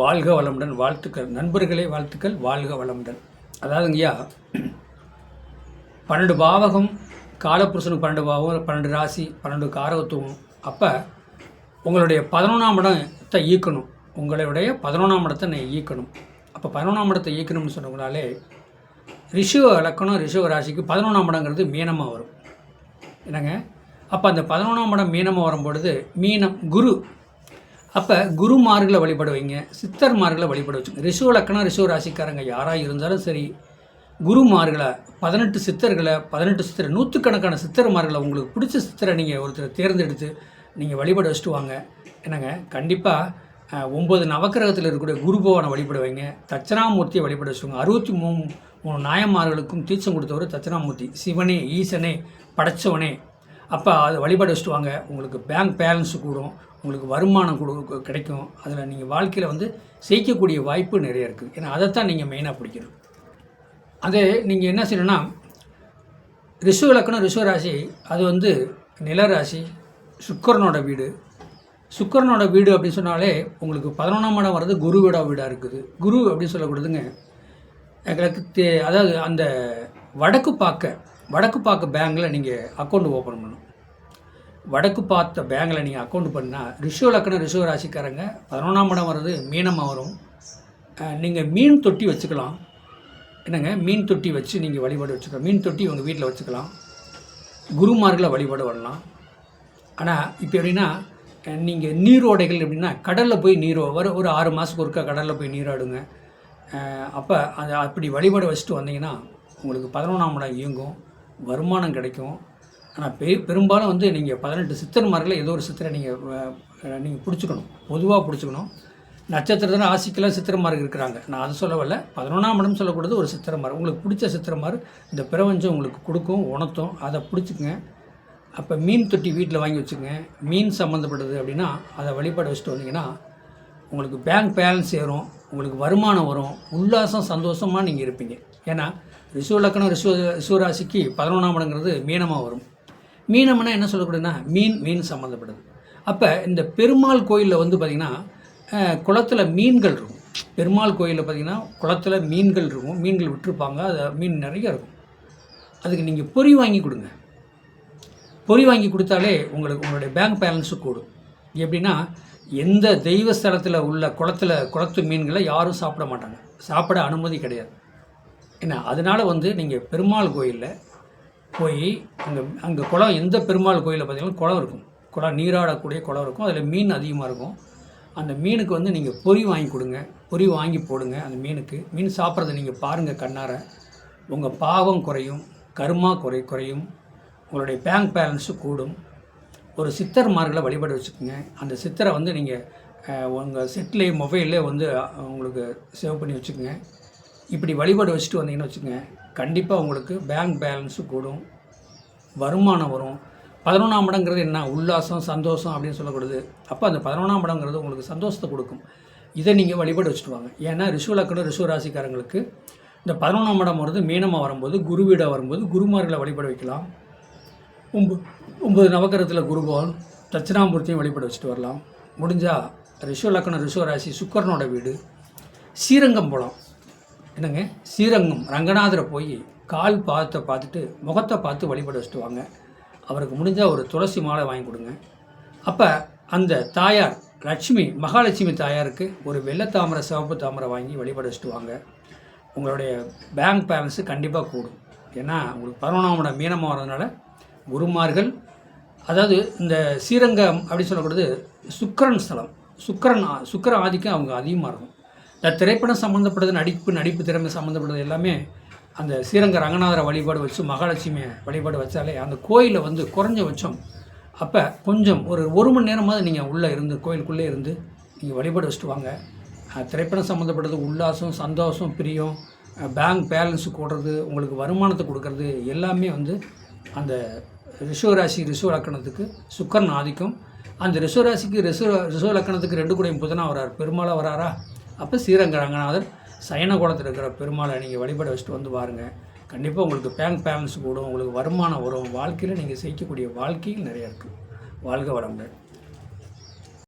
வாழ்க வளமுடன். வாழ்த்துக்கள் நண்பர்களே, வாழ்த்துக்கள். வாழ்க வளமுடன். அதாவதுங்கய்யா, 12 பாவகம், காலப்புருஷனுக்கு 12 பாவகம், 12 ராசி, 12 காரகத்துவம். அப்போ உங்களுடைய 11ஆம் இடத்தை ஈக்கணும். உங்களுடைய 11ஆம் இடத்தை நான் ஈக்கணும். அப்போ 11ஆம் இடத்தை ஈக்கணும்னு சொன்னோம்னாலே ரிஷுவ இலக்கணம், ரிஷுவ ராசிக்கு 11ஆம் இடங்கிறது மீனமாக வரும். என்னங்க, அப்போ அந்த 11ஆம் இடம் மீனமாக வரும்பொழுது மீனம் குரு. அப்போ குருமார்களை வழிபடுவீங்க, சித்தர்மார்களை வழிபட வச்சுங்க. ரிஷுவ இலக்கணம், ரிஷுவ ராசிக்காரங்க யாராக இருந்தாலும் சரி, குருமார்களை 18 சித்தர்களை, 18 சித்தர், நூற்றுக்கணக்கான சித்தர்மார்களை உங்களுக்கு பிடிச்ச சித்தரை நீங்கள் ஒருத்தர் தேர்ந்தெடுத்து நீங்கள் வழிபட வச்சுட்டு வாங்க. என்னங்க, கண்டிப்பாக 9 நவக்கிரகத்தில் இருக்கக்கூடிய குருபவனை வழிபடுவீங்க. தட்சணாமூர்த்தியை வழிபட வச்சுக்கோங்க. 63 நாயன்மார்களுக்கும் தீட்சம் கொடுத்தவர் தட்சணாமூர்த்தி. சிவனே, ஈசனே, படைச்சவனே. அப்போ அதை வழிபட வச்சுட்டு வாங்க. உங்களுக்கு பேங்க் பேலன்ஸு கூடும், உங்களுக்கு வருமானம் கிடைக்கும். அதில் நீங்கள் வாழ்க்கையில் செய்யக்கூடிய வாய்ப்பு நிறைய இருக்குது. ஏன்னா அதைத்தான் நீங்கள் மெயினாக பிடிக்கணும். அதே நீங்கள் என்ன செய்யணும்னா, ரிஷுவ இலக்கணம், ரிஷுவ ராசி அது நிலராசி, சுக்கிரனோட வீடு. சுக்கிரனோட வீடு அப்படின்னு சொன்னாலே உங்களுக்கு 11ஆம் இடம் வர்றது குருவோட வீடாக இருக்குது. குரு அப்படின்னு சொல்லக்கூடாதுங்க. எங்களுக்கு அதாவது அந்த வடக்கு பார்க்க பேங்கில் நீங்கள் அக்கௌண்ட் ஓப்பன் பண்ணணும். வடக்கு பார்த்த பேங்கில் நீங்கள் அக்கௌண்ட் பண்ணால் ரிஷுவ இலக்கணம், ரிஷுவ ராசிக்காரங்க 11ஆம் இடம் வர்றது மீனமாக வரும். நீங்கள் மீன் தொட்டி வச்சுக்கலாம். என்னங்க, மீன் தொட்டி வச்சு நீங்கள் வழிபாடு வச்சுக்கலாம். மீன் தொட்டி உங்கள் வீட்டில் வச்சுக்கலாம். குருமார்களை வழிபாடு வரலாம். ஆனால் இப்போ எப்படின்னா, நீங்கள் நீரோடைகள் எப்படின்னா கடலில் போய் ஒரு 6 மாதத்துக்கு ஒருக்கா கடலில் போய் நீராடுங்க. அப்போ அதை அப்படி வழிபாடு வச்சுட்டு வந்தீங்கன்னா உங்களுக்கு 11ஆம் இடம் இயங்கும், வருமானம் கிடைக்கும். ஆனால் பெரும்பாலும் நீங்கள் 18 சித்தர்மார்களை ஏதோ ஒரு சித்தரை நீங்கள் பிடிச்சிக்கணும். பொதுவாக பிடிச்சிக்கணும். நட்சத்திரத்தில் ராசிக்கெல்லாம் சித்திரமார்கள் இருக்கிறாங்க. நான் அதை சொல்லவில்லை. 11ஆம் இடம் சொல்லக்கூடாது ஒரு சித்திரமார். உங்களுக்கு பிடிச்ச சித்திரமார் இந்த பிரபஞ்சம் உங்களுக்கு கொடுக்கும், உணர்த்தும். அதை பிடிச்சிக்குங்க. அப்போ மீன் தொட்டி வீட்டில் வாங்கி வச்சுக்கோங்க. மீன் சம்மந்தப்பட்டது அப்படின்னா அதை வழிபாடு வச்சுட்டு வந்தீங்கன்னா உங்களுக்கு பேங்க் பேலன்ஸ் ஏறும், உங்களுக்கு வருமானம் வரும், உல்லாசம், சந்தோஷமாக நீங்கள் இருப்பீங்க. ஏன்னா ரிஷுவ இலக்கணம், ரிஷுவ ராசிக்கு 11ஆம் இடங்கிறது மீனமாக வரும். மீனம்னா என்ன சொல்லக்கூடாதுன்னா மீன் சம்மந்தப்பட்டது. அப்போ இந்த பெருமாள் கோயிலில் பார்த்திங்கன்னா குளத்தில் மீன்கள் இருக்கும். பெருமாள் கோயிலில் பார்த்திங்கன்னா குளத்தில் மீன்கள் இருக்கும். மீன்கள் விட்டுருப்பாங்க. அது மீன் நிறைய இருக்கும். அதுக்கு நீங்கள் பொறி வாங்கி கொடுங்க. பொறி வாங்கி கொடுத்தாலே உங்களுடைய பேங்க் பேலன்ஸு கூடும். எப்படின்னா, எந்த தெய்வ ஸ்தலத்தில் உள்ள குளத்து மீன்களை யாரும் சாப்பிட மாட்டாங்க. சாப்பிட அனுமதி கிடையாது. ஏன்னா அதனால் நீங்கள் பெருமாள் கோயிலில் போய் அங்கே குளம், எந்த பெருமாள் கோயிலில் பார்த்தீங்கன்னா குளம் இருக்கும். குளம், நீராடக்கூடிய குளம் இருக்கும். அதில் மீன் அதிகமாக இருக்கும். அந்த மீனுக்கு நீங்கள் பொறி வாங்கி கொடுங்க. பொறி வாங்கி போடுங்க அந்த மீனுக்கு. மீன் சாப்பிட்றத நீங்கள் பாருங்கள் கண்ணார. உங்கள் பாவம் குறையும், கர்மா குறையும், உங்களுடைய பேங்க் பேலன்ஸு கூடும். ஒரு சித்தர்மார்களை வழிபாடு வச்சுக்கோங்க. அந்த சித்தரை நீங்கள் உங்கள் செட்டிலே, மொபைல்லே உங்களுக்கு சேவ் பண்ணி வச்சுக்கோங்க. இப்படி வழிபாடு வச்சுட்டு வந்தீங்கன்னு வச்சுக்கோங்க, கண்டிப்பாக உங்களுக்கு பேங்க் பேலன்ஸு கூடும், வருமானம் வரும். 11ஆம் இடங்கிறது என்ன, உல்லாசம், சந்தோஷம் அப்படின்னு சொல்லக்கூடாது. அப்போ அந்த 11ஆம் இடங்கிறது உங்களுக்கு சந்தோஷத்தை கொடுக்கும். இதை நீங்கள் வழிபாடு வச்சுட்டு வாங்க. ஏன்னா ரிஷுவ இலக்கணம், ரிஷுவ ராசிக்காரங்களுக்கு இந்த 11ஆம் இடம் வருது மீனமாக வரும்போது, குரு வீடாக வரும்போது குருமார்களை வழிபாடு வைக்கலாம். 9 நவக்கிரகத்தில் குருபவன், தட்சிணாமூர்த்தியும் வழிபாடு வச்சுட்டு வரலாம். முடிஞ்சால் ரிஷுவ இலக்கணம், ரிஷுவ ராசி, சுக்கிரனோட வீடு, ஸ்ரீரங்கம் போகலாம். என்னங்க, ஸ்ரீரங்கம் ரங்கநாதரை போய் கால் பாதத்தை பார்த்துட்டு முகத்தை பார்த்து வழிபாடு வச்சுட்டு வாங்க. அவருக்கு முடிஞ்சால் ஒரு துளசி மாலை வாங்கி கொடுங்க. அப்போ அந்த தாயார் லட்சுமி, மகாலட்சுமி தாயாருக்கு ஒரு வெள்ளை தாமரை, சிவப்பு தாமரை வாங்கி வழிபாடு வச்சுட்டு வாங்க. உங்களுடைய பேங்க் பேலன்ஸு கண்டிப்பாக கூடும். ஏன்னா உங்களுக்கு 11ஆம் இடம் மீனமாக வர்றதுனால குருமார்கள், அதாவது இந்த ஸ்ரீரங்கம் அப்படி சொல்லக்கூடாது சுக்கிரன் ஸ்தலம். சுக்கிர ஆதிக்கம் அவங்க அதிகமாக இருக்கும். இந்த திரைப்படம் சம்மந்தப்பட்டது, நடிப்பு திறமை சம்மந்தப்பட்டது எல்லாமே அந்த ஸ்ரீரங்க ரங்கநாதரை வழிபாடு வச்சு, மகாலட்சுமியை வழிபாடு வச்சாலே அந்த கோயிலில் குறைஞ்சபட்சம் அப்போ கொஞ்சம் ஒரு மணி நேரமாவது நீங்கள் உள்ளே இருந்து, கோயிலுக்குள்ளே இருந்து நீங்கள் வழிபாடு வச்சுட்டு வாங்க. திரைப்படம் சம்மந்தப்பட்டது உல்லாசம், சந்தோஷம், பிரியம், பேங்க் பேலன்ஸு கூடுறது, உங்களுக்கு வருமானத்தை கொடுக்கறது எல்லாமே அந்த ரிஷுவ ராசி, ரிஷுவ இலக்கணத்துக்கு சுக்கிரன் ஆதிக்கம். அந்த ரிஷுவ ராசிக்கு, ரிஷுவ இலக்கணத்துக்கு 2 கூடையும் புதனாக வரார், பெருமாளாக வராரா. அப்போ ஸ்ரீரங்க ரங்கநாதர் சயன கோலத்தில் இருக்கிற பெருமாளை நீங்கள் வழிபாடு வச்சுட்டு பாருங்கள். கண்டிப்பாக உங்களுக்கு பேங்க் பேலன்ஸ் கூடும், உங்களுக்கு வருமானம் வரும். வாழ்க்கையில் நீங்கள் செய்யக்கூடிய வாழ்க்கையில் நிறையா இருக்குது. வாழ்க வளமுடன்.